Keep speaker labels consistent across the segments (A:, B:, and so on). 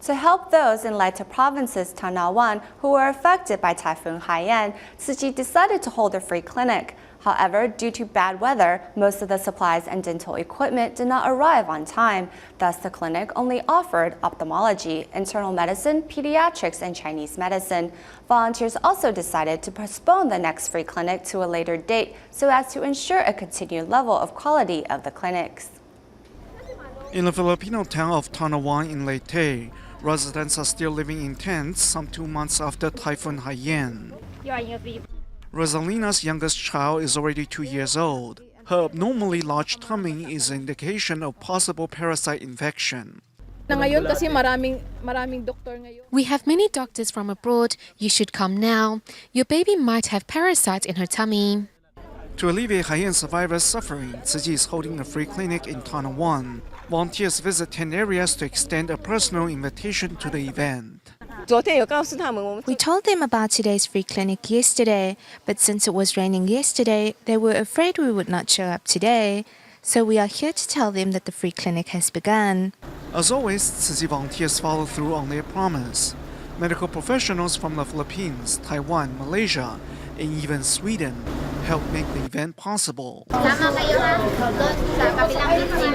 A: To help those in Leyte province's Tanauan who were affected by Typhoon Haiyan, Tzu Chi decided to hold a free clinic. However, due to bad weather, most of the supplies and dental equipment did not arrive on time. Thus, the clinic only offered ophthalmology, internal medicine, pediatrics, and Chinese medicine. Volunteers also decided to postpone the next free clinic to a later date so as to ensure a continued level of quality of the clinics.
B: In the Filipino town of Tanauan in Leyte, residents are still living in tents some 2 months after Typhoon Haiyan. Rosalina's youngest child is already 2 years old. Her abnormally large tummy is an indication of possible parasite infection.
C: We have many doctors from abroad. You should come now. Your baby might have parasites in her tummy.
B: To alleviate Haiyan survivors' suffering, Tzu Chi is holding a free clinic in Tanauan. Volunteers visit 10 areas to extend a personal invitation to the event.
C: We told them about today's free clinic yesterday, but since it was raining yesterday, they were afraid we would not show up today. So we are here to tell them that the free clinic has begun.
B: As always, Tzu Chi volunteers follow through on their promise. Medical professionals from the Philippines, Taiwan, Malaysia, and even Sweden helped make the event possible.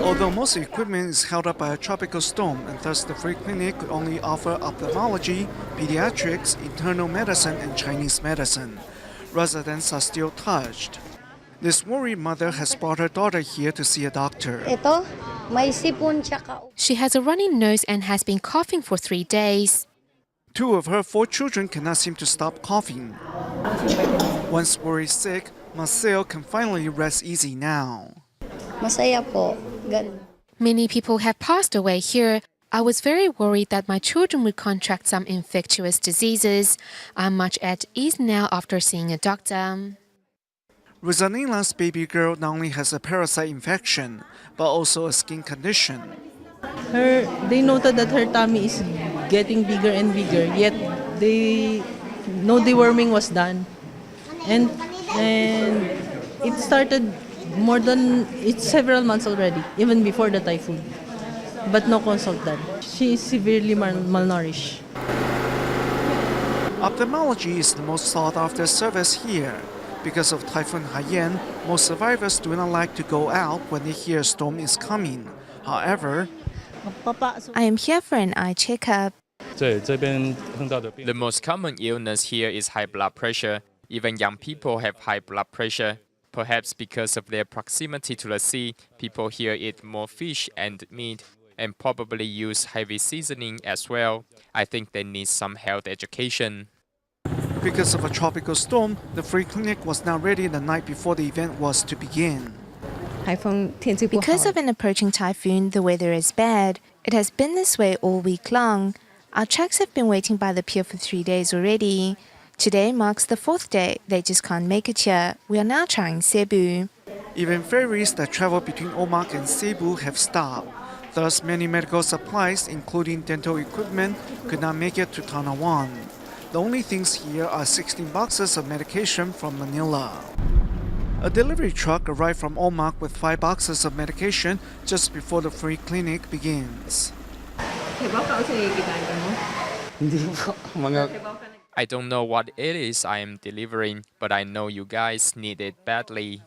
B: Although most equipment is held up by a tropical storm and thus the free clinic could only offer ophthalmology, pediatrics, internal medicine, and Chinese medicine, residents are still touched. This worried mother has brought her daughter here to see a doctor.
C: She has a runny nose and has been coughing for 3 days.
B: 2 of her 4 children cannot seem to stop coughing. Once worried sick, Marcel can finally rest easy now.
C: Many people have passed away here. I was very worried that my children would contract some infectious diseases. I'm much at ease now after seeing a doctor.
B: Rosalina's baby girl not only has a parasite infection, but also a skin condition.
D: They noted that her tummy is getting bigger and bigger, yet no deworming was done. And it started it's several months already, even before the typhoon. But no consult done. She is severely malnourished.
B: Ophthalmology is the most sought-after service here. Because of Typhoon Haiyan, most survivors do not like to go out when they hear a storm is coming. However,
C: I am here for an eye checkup.
E: The most common illness here is high blood pressure. Even young people have high blood pressure. Perhaps because of their proximity to the sea, people here eat more fish and meat and probably use heavy seasoning as well. I think they need some health education.
B: Because of a tropical storm, the free clinic was not ready the night before the event was to begin.
C: Because of an approaching typhoon, the weather is bad. It has been this way all week long. Our trucks have been waiting by the pier for 3 days already. Today marks the 4th day. They just can't make it here. We are now trying Cebu.
B: Even ferries that travel between Omak and Cebu have stopped. Thus, many medical supplies, including dental equipment, could not make it to Tanauan. The only things here are 16 boxes of medication from Manila. A delivery truck arrived from Omak with 5 boxes of medication just before the free clinic begins.
E: I don't know what it is I am delivering, but I know you guys need it badly.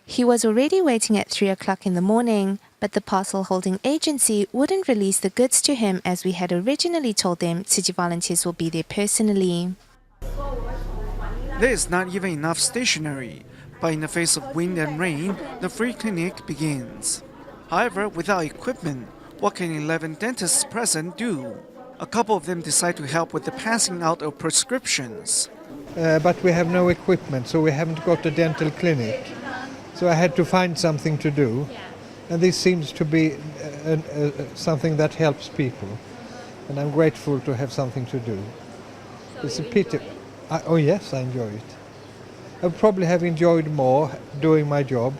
C: He was already waiting at 3 o'clock in the morning, but the parcel holding agency wouldn't release the goods to him as we had originally told them Tzu Chi volunteers will be there personally.
B: There is not even enough stationery, but in the face of wind and rain, the free clinic begins. However, without equipment, what can 11 dentists present do? A couple of them decide to help with the passing out of prescriptions.
F: But we have no equipment, so we haven't got a dental clinic. So I had to find something to do. And this seems to be something that helps people. And I'm grateful to have something to do. It's a pity. Oh yes, I enjoy it. I probably have enjoyed more doing my job,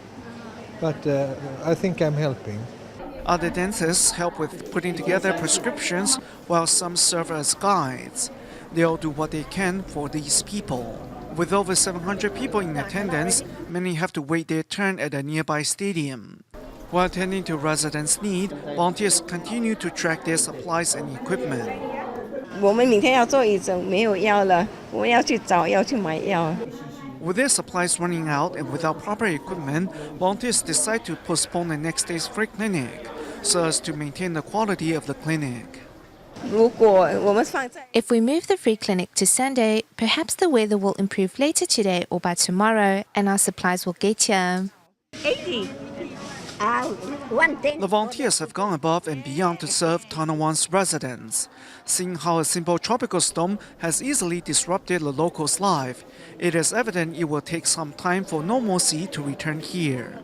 F: but I think I'm helping.
B: Other dentists help with putting together prescriptions, while some serve as guides. They all do what they can for these people. With over 700 people in attendance, many have to wait their turn at a nearby stadium. While attending to residents' need, volunteers continue to track their supplies and equipment.
G: 我们明天要做义诊，没有药了，我们要去找药去买药。
B: With their supplies running out and without proper equipment, volunteers decide to postpone the next day's free clinic so as to maintain the quality of the clinic.
G: 如果我们放在
C: If we move the free clinic to Sunday, perhaps the weather will improve later today or by tomorrow, and our supplies will get here.
G: 80.
B: The volunteers have gone above and beyond to serve Tanauan's residents. Seeing how a simple tropical storm has easily disrupted the locals' life, it is evident it will take some time for normalcy to return here.